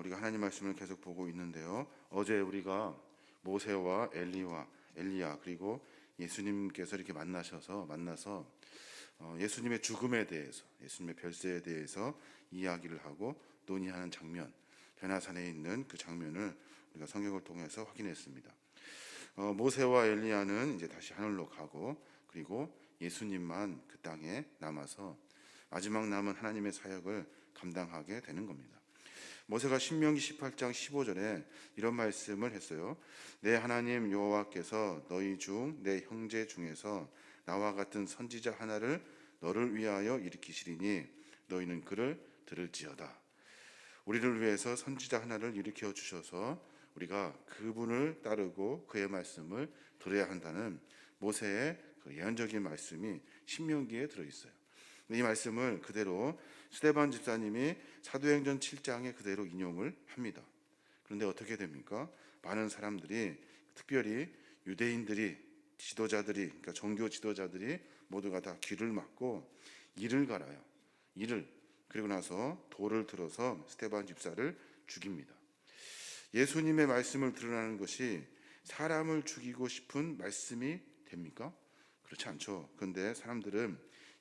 우리가 하나님 말씀을 계속 보고 있는데요. 어제 우리가 모세와 엘리야 그리고 예수님께서 이렇게 만나서 예수님의 죽음에 대해서, 예수님의 별세에 대해서 이야기를 하고 논의하는 장면, 변화산에 있는 그 장면을 우리가 성경을 통해서 확인했습니다. 모세와 엘리야는 이제 다시 하늘로 가고, 그리고 예수님만 그 땅에 남아서 마지막 남은 하나님의 사역을 감당하게 되는 겁니다. 모세가 신명기 18장 15절에 이런 말씀을 했어요. 내 하나님 여호와께서 너희 중 내 형제 중에서 나와 같은 선지자 하나를 너를 위하여 일으키시리니 너희는 그를 들을지어다. 우리를 위해서 선지자 하나를 일으켜 주셔서 우리가 그분을 따르고 그의 말씀을 들어야 한다는 모세의 그 예언적인 말씀이 신명기에 들어있어요. 이 말씀을 그대로 스데반 집사님이 사도행전 7장에 그대로 인용을 합니다. 그런데 어떻게 됩니까? 많은 사람들이, 특별히 유대인들이, 지도자들이, 그러니까 종교 지도자들이 모두가 다 귀를 막고 이를 갈아요. 그리고 나서 돌을 들어서 스데반 집사를 죽입니다. 예수님의 말씀을 드러나는 것이 사람을 죽이고 싶은 말씀이 됩니까? 그렇지 않죠. 그런데 사람들은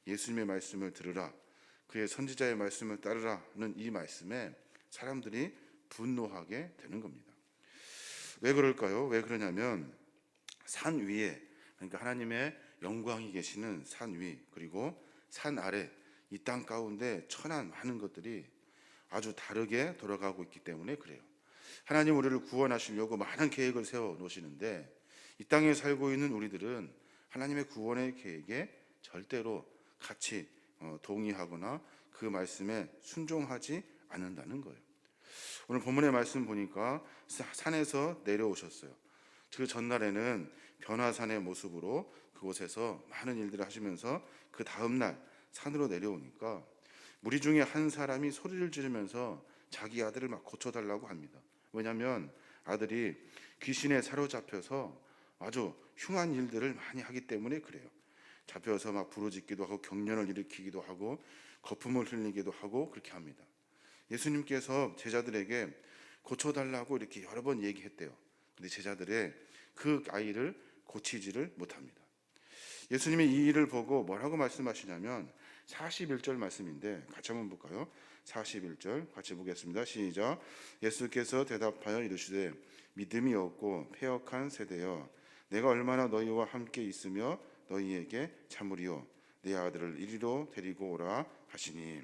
예수님의 말씀을 들으라, 그의 선지자의 말씀을 따르라는 이 말씀에 사람들이 분노하게 되는 겁니다. 왜 그럴까요? 왜 그러냐면 산 위에, 그러니까 하나님의 영광이 계시는 산 위, 그리고 산 아래, 이 땅 가운데 천한 많은 것들이 아주 다르게 돌아가고 있기 때문에 그래요. 하나님 우리를 구원하시려고 많은 계획을 세워 놓으시는데 이 땅에 살고 있는 우리들은 하나님의 구원의 계획에 절대로 같이 동의하거나 그 말씀에 순종하지 않는다는 거예요. 오늘 본문의 말씀 보니까 산에서 내려오셨어요. 그 전날에는 변화산의 모습으로 그곳에서 많은 일들을 하시면서 그 다음날 산으로 내려오니까 무리 중에 한 사람이 소리를 지르면서 자기 아들을 막 고쳐달라고 합니다. 왜냐하면 아들이 귀신에 사로잡혀서 아주 흉한 일들을 많이 하기 때문에 그래요. 잡혀서 막 부르짖기도 하고 경련을 일으키기도 하고 거품을 흘리기도 하고 그렇게 합니다. 예수님께서 제자들에게 고쳐달라고 이렇게 여러 번 얘기했대요. 근데 제자들의 그 아이를 고치지를 못합니다. 예수님이 이 일을 보고 뭐라고 말씀하시냐면 41절 말씀인데 같이 한번 볼까요? 41절 같이 보겠습니다. 시작. 예수께서 대답하여 이르시되 믿음이 없고 패역한 세대여, 내가 얼마나 너희와 함께 있으며 너희에게 참으리요, 내 아들을 이리로 데리고 오라 하시니.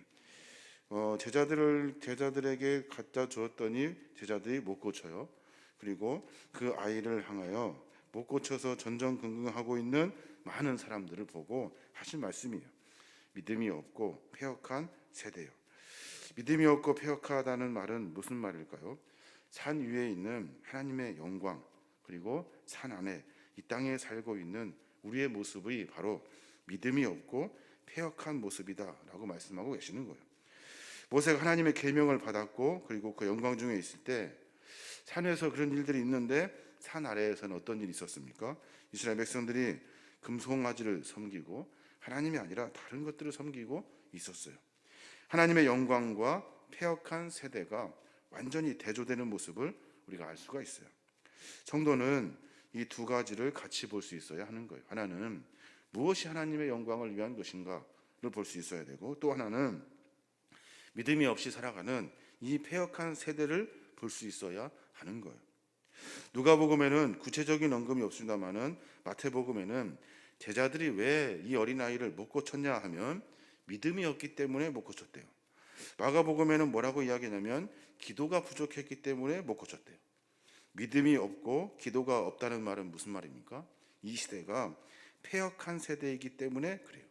제자들에게 갖다 주었더니 제자들이 못 고쳐요. 그리고 그 아이를 향하여 못 고쳐서 전전긍긍하고 있는 많은 사람들을 보고 하신 말씀이에요. 믿음이 없고 패역한 세대요. 믿음이 없고 패역하다는 말은 무슨 말일까요? 산 위에 있는 하나님의 영광, 그리고 산 안에 이 땅에 살고 있는 우리의 모습이 바로 믿음이 없고 패역한 모습이다라고 말씀하고 계시는 거예요. 모세가 하나님의 계명을 받았고 그리고 그 영광 중에 있을 때 산에서 그런 일들이 있는데 산 아래에서는 어떤 일이 있었습니까? 이스라엘 백성들이 금송아지를 섬기고 하나님이 아니라 다른 것들을 섬기고 있었어요. 하나님의 영광과 패역한 세대가 완전히 대조되는 모습을 우리가 알 수가 있어요. 성도는 이 두 가지를 같이 볼 수 있어야 하는 거예요. 하나는 무엇이 하나님의 영광을 위한 것인가를 볼 수 있어야 되고, 또 하나는 믿음이 없이 살아가는 이 패역한 세대를 볼 수 있어야 하는 거예요. 누가복음에는 구체적인 언급이 없습니다만은 마태복음에는 제자들이 왜 이 어린아이를 못 고쳤냐 하면 믿음이 없기 때문에 못 고쳤대요. 마가복음에는 뭐라고 이야기하냐면 기도가 부족했기 때문에 못 고쳤대요. 믿음이 없고 기도가 없다는 말은 무슨 말입니까? 이 시대가 패역한 세대이기 때문에 그래요.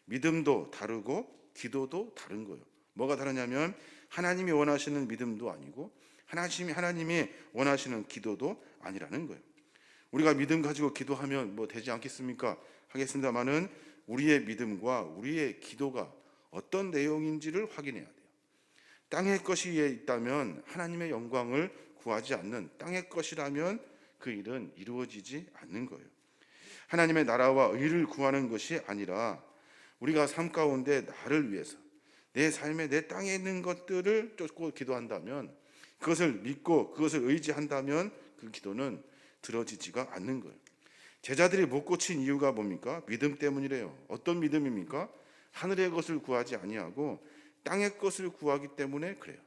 믿음도 다르고 기도도 다른 거예요. 뭐가 다르냐면 하나님이 원하시는 믿음도 아니고 하나님이 원하시는 기도도 아니라는 거예요. 우리가 믿음 가지고 기도하면 뭐 되지 않겠습니까? 하겠습니다만은 우리의 믿음과 우리의 기도가 어떤 내용인지를 확인해야 돼요. 땅의 것이 있다면 하나님의 영광을 구하지 않는, 땅의 것이라면 그 일은 이루어지지 않는 거예요. 하나님의 나라와 의를 구하는 것이 아니라 우리가 삶 가운데 나를 위해서 내 삶에 내 땅에 있는 것들을 쫓고 기도한다면 그것을 믿고 그것을 의지한다면 그 기도는 들어지지가 않는 거예요. 제자들이 못 고친 이유가 뭡니까? 믿음 때문이래요. 어떤 믿음입니까? 하늘의 것을 구하지 아니하고 땅의 것을 구하기 때문에 그래요.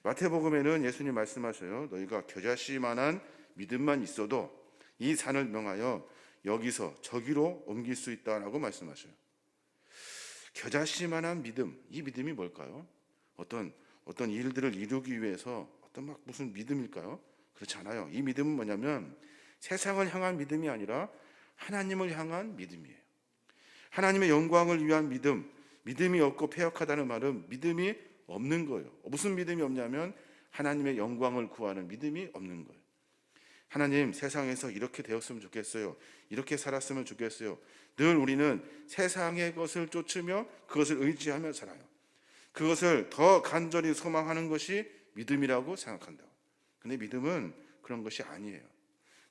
마태복음에는 예수님 말씀하셔요. 너희가 겨자씨만한 믿음만 있어도 이 산을 명하여 여기서 저기로 옮길 수 있다라고 말씀하셔요. 겨자씨만한 믿음, 이 믿음이 뭘까요? 어떤 일들을 이루기 위해서 어떤 무슨 믿음일까요? 그렇지 않아요. 이 믿음은 뭐냐면 세상을 향한 믿음이 아니라 하나님을 향한 믿음이에요. 하나님의 영광을 위한 믿음, 믿음이 없고 패역하다는 말은 믿음이 없는 거예요. 무슨 믿음이 없냐면 하나님의 영광을 구하는 믿음이 없는 거예요. 하나님, 세상에서 이렇게 되었으면 좋겠어요. 이렇게 살았으면 좋겠어요. 늘 우리는 세상의 것을 쫓으며 그것을 의지하며 살아요. 그것을 더 간절히 소망하는 것이 믿음이라고 생각한다고. 근데 믿음은 그런 것이 아니에요.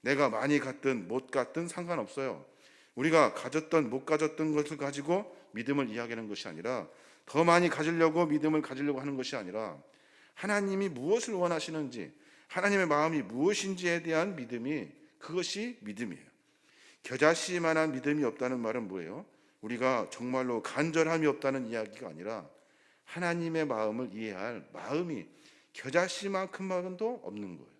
내가 많이 갖든 못 갖든 상관없어요. 우리가 가졌던 못 가졌던 것을 가지고 믿음을 이야기하는 것이 아니라, 더 많이 가지려고 믿음을 가지려고 하는 것이 아니라, 하나님이 무엇을 원하시는지, 하나님의 마음이 무엇인지에 대한 믿음이, 그것이 믿음이에요. 겨자씨만한 믿음이 없다는 말은 뭐예요? 우리가 정말로 간절함이 없다는 이야기가 아니라 하나님의 마음을 이해할 마음이 겨자씨만큼만도 없는 거예요.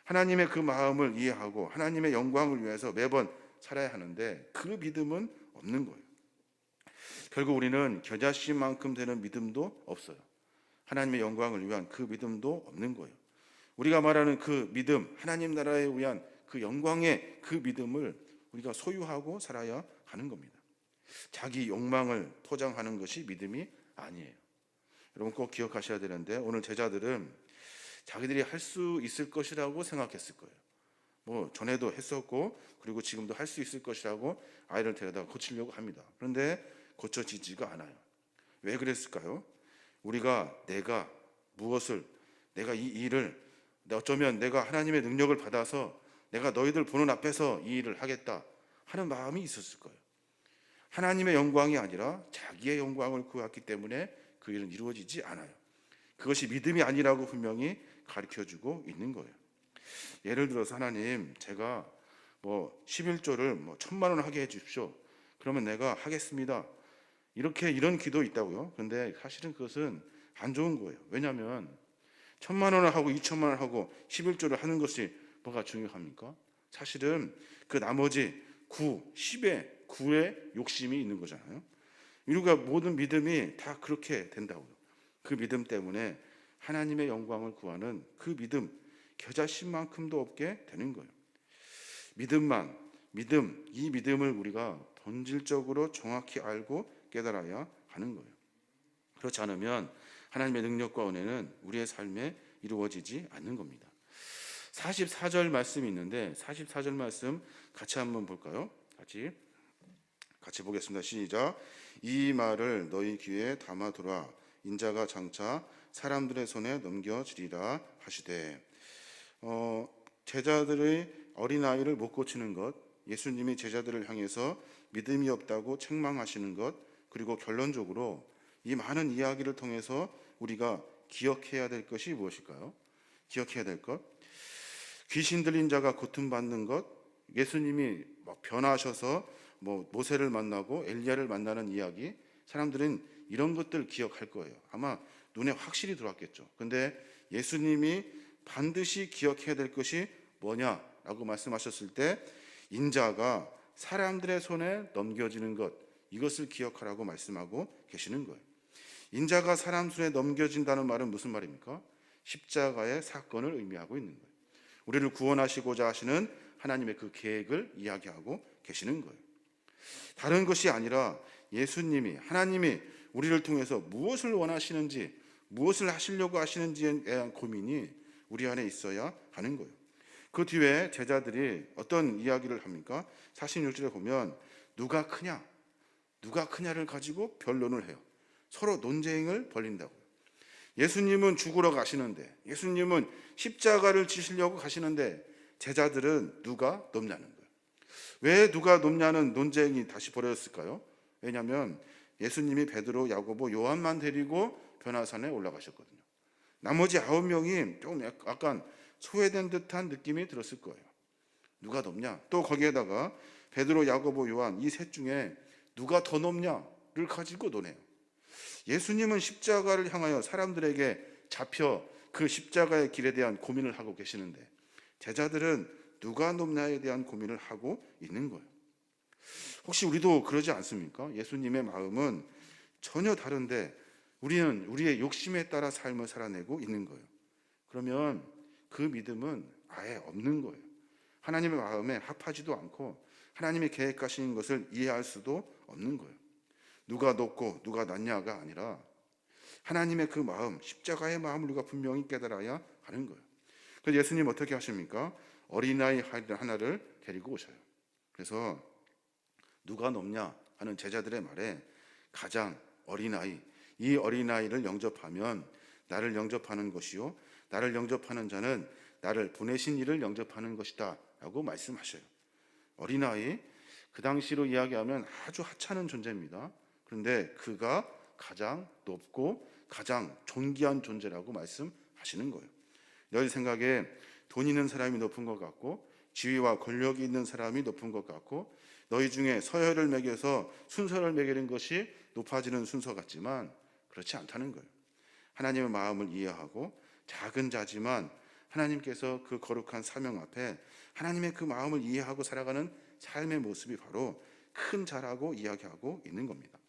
하나님의 그 마음을 이해하고 하나님의 영광을 위해서 매번 살아야 하는데 그 믿음은 없는 거예요. 결국 우리는 겨자씨만큼 되는 믿음도 없어요. 하나님의 영광을 위한 그 믿음도 없는 거예요. 우리가 말하는 그 믿음, 하나님 나라에 위한 그 영광의 그 믿음을 우리가 소유하고 살아야 하는 겁니다. 자기 욕망을 포장하는 것이 믿음이 아니에요. 여러분 꼭 기억하셔야 되는데, 오늘 제자들은 자기들이 할 수 있을 것이라고 생각했을 거예요. 뭐 전에도 했었고 그리고 지금도 할 수 있을 것이라고 아이를 데려다 고치려고 합니다. 그런데 고쳐지지가 않아요. 왜 그랬을까요? 내가 이 일을, 어쩌면 내가 하나님의 능력을 받아서 내가 너희들 보는 앞에서 이 일을 하겠다 하는 마음이 있었을 거예요. 하나님의 영광이 아니라 자기의 영광을 구했기 때문에 그 일은 이루어지지 않아요. 그것이 믿음이 아니라고 분명히 가르쳐주고 있는 거예요. 예를 들어서, 하나님, 제가 11조를 1,000만 원 하게 해주십시오. 그러면 내가 하겠습니다. 이런 기도 있다고요. 그런데 사실은 그것은 안 좋은 거예요. 왜냐하면 1,000만 원을 하고 2,000만 원을 하고 11조를 하는 것이 뭐가 중요합니까? 사실은 그 나머지 10의 9의 욕심이 있는 거잖아요. 우리가 모든 믿음이 다 그렇게 된다고요. 그 믿음 때문에 하나님의 영광을 구하는 그 믿음, 겨자씨만큼도 없게 되는 거예요. 이 믿음을 우리가 본질적으로 정확히 알고 깨달아야 하는 거예요. 그렇지 않으면 하나님의 능력과 은혜는 우리의 삶에 이루어지지 않는 겁니다. 44절 말씀이 있는데 44절 말씀 같이 한번 볼까요? 같이 보겠습니다. 시작. 이 말을 너희 귀에 담아두라. 인자가 장차 사람들의 손에 넘겨지리라 하시되. 제자들의 어린아이를 못 고치는 것, 예수님이 제자들을 향해서 믿음이 없다고 책망하시는 것, 그리고 결론적으로 이 많은 이야기를 통해서 우리가 기억해야 될 것이 무엇일까요? 기억해야 될 것, 귀신 들린 자가 고통받는 것, 예수님이 변화하셔서 모세를 만나고 엘리야를 만나는 이야기, 사람들은 이런 것들 기억할 거예요. 아마 눈에 확실히 들어왔겠죠. 근데 예수님이 반드시 기억해야 될 것이 뭐냐라고 말씀하셨을 때, 인자가 사람들의 손에 넘겨지는 것, 이것을 기억하라고 말씀하고 계시는 거예요. 인자가 사람 손에 넘겨진다는 말은 무슨 말입니까? 십자가의 사건을 의미하고 있는 거예요. 우리를 구원하시고자 하시는 하나님의 그 계획을 이야기하고 계시는 거예요. 다른 것이 아니라 예수님이, 하나님이 우리를 통해서 무엇을 원하시는지, 무엇을 하시려고 하시는지에 대한 고민이 우리 안에 있어야 하는 거예요. 그 뒤에 제자들이 어떤 이야기를 합니까? 46절에 보면 누가 크냐를 가지고 변론을 해요. 서로 논쟁을 벌린다고요. 예수님은 죽으러 가시는데, 예수님은 십자가를 지시려고 가시는데 제자들은 누가 높냐는 거예요. 왜 누가 높냐는 논쟁이 다시 벌어졌을까요? 왜냐하면 예수님이 베드로, 야고보, 요한만 데리고 변화산에 올라가셨거든요. 나머지 9명이 좀 약간 소외된 듯한 느낌이 들었을 거예요. 누가 높냐? 또 거기에다가 베드로, 야고보, 요한 이 셋 중에 누가 더 높냐를 가지고 논해요. 예수님은 십자가를 향하여 사람들에게 잡혀 그 십자가의 길에 대한 고민을 하고 계시는데 제자들은 누가 높냐에 대한 고민을 하고 있는 거예요. 혹시 우리도 그러지 않습니까? 예수님의 마음은 전혀 다른데 우리는 우리의 욕심에 따라 삶을 살아내고 있는 거예요. 그러면 그 믿음은 아예 없는 거예요. 하나님의 마음에 합하지도 않고 하나님이 계획하신 것을 이해할 수도 없는 거예요. 누가 높고 누가 낮냐가 아니라 하나님의 그 마음, 십자가의 마음을 우리가 분명히 깨달아야 하는 거예요. 그래서 예수님 어떻게 하십니까? 어린아이 하나를 데리고 오셔요. 그래서 누가 높냐 하는 제자들의 말에 가장 어린아이, 이 어린아이를 영접하면 나를 영접하는 것이요 나를 영접하는 자는 나를 보내신 이를 영접하는 것이다 라고 말씀하셔요. 어린아이, 그 당시로 이야기하면 아주 하찮은 존재입니다. 그런데 그가 가장 높고 가장 존귀한 존재라고 말씀하시는 거예요. 너희 생각에 돈 있는 사람이 높은 것 같고 지위와 권력이 있는 사람이 높은 것 같고 너희 중에 서열을 매겨서 순서를 매기는 것이 높아지는 순서 같지만 그렇지 않다는 거예요. 하나님의 마음을 이해하고 작은 자지만 하나님께서 그 거룩한 사명 앞에 하나님의 그 마음을 이해하고 살아가는 삶의 모습이 바로 큰 자라고 이야기하고 있는 겁니다.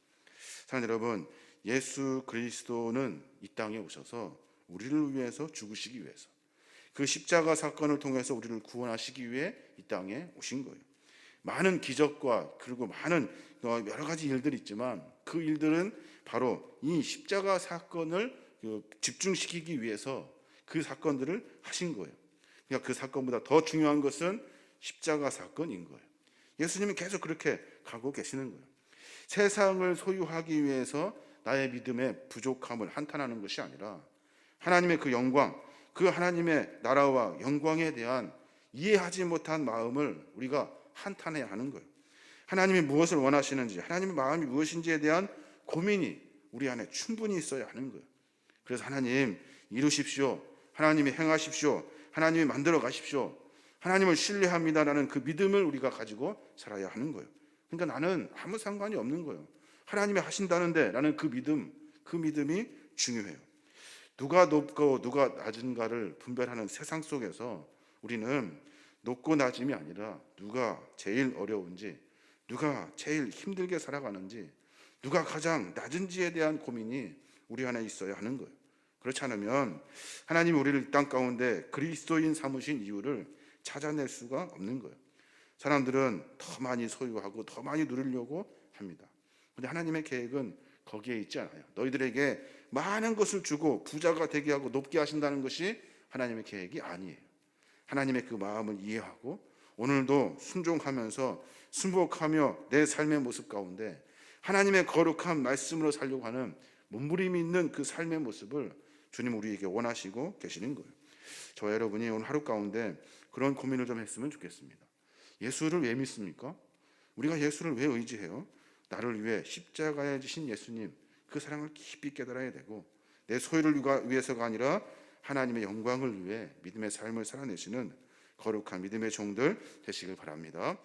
사랑하는 여러분, 예수 그리스도는 이 땅에 오셔서 우리를 위해서 죽으시기 위해서 그 십자가 사건을 통해서 우리를 구원하시기 위해 이 땅에 오신 거예요. 많은 기적과 그리고 많은 여러 가지 일들이 있지만 그 일들은 바로 이 십자가 사건을 집중시키기 위해서 그 사건들을 하신 거예요. 그러니까 그 사건보다 더 중요한 것은 십자가 사건인 거예요. 예수님은 계속 그렇게 가고 계시는 거예요. 세상을 소유하기 위해서 나의 믿음의 부족함을 한탄하는 것이 아니라 하나님의 그 영광, 그 하나님의 나라와 영광에 대한 이해하지 못한 마음을 우리가 한탄해야 하는 거예요. 하나님이 무엇을 원하시는지, 하나님의 마음이 무엇인지에 대한 고민이 우리 안에 충분히 있어야 하는 거예요. 그래서 하나님 이루십시오, 하나님이 행하십시오, 하나님이 만들어 가십시오, 하나님을 신뢰합니다라는 그 믿음을 우리가 가지고 살아야 하는 거예요. 그러니까 나는 아무 상관이 없는 거예요. 하나님이 하신다는데 라는 그 믿음이 중요해요. 누가 높고 누가 낮은가를 분별하는 세상 속에서 우리는 높고 낮음이 아니라 누가 제일 어려운지, 누가 제일 힘들게 살아가는지, 누가 가장 낮은지에 대한 고민이 우리 안에 있어야 하는 거예요. 그렇지 않으면 하나님이 우리를 이 땅 가운데 그리스도인 삼으신 이유를 찾아낼 수가 없는 거예요. 사람들은 더 많이 소유하고 더 많이 누리려고 합니다. 그런데 하나님의 계획은 거기에 있지 않아요. 너희들에게 많은 것을 주고 부자가 되게 하고 높게 하신다는 것이 하나님의 계획이 아니에요. 하나님의 그 마음을 이해하고 오늘도 순종하면서 순복하며 내 삶의 모습 가운데 하나님의 거룩한 말씀으로 살려고 하는 몸부림이 있는 그 삶의 모습을 주님 우리에게 원하시고 계시는 거예요. 저와 여러분이 오늘 하루 가운데 그런 고민을 좀 했으면 좋겠습니다. 예수를 왜 믿습니까? 우리가 예수를 왜 의지해요? 나를 위해 십자가에 지신 예수님, 그 사랑을 깊이 깨달아야 되고 내 소유를 위해서가 아니라 하나님의 영광을 위해 믿음의 삶을 살아내시는 거룩한 믿음의 종들 되시길 바랍니다.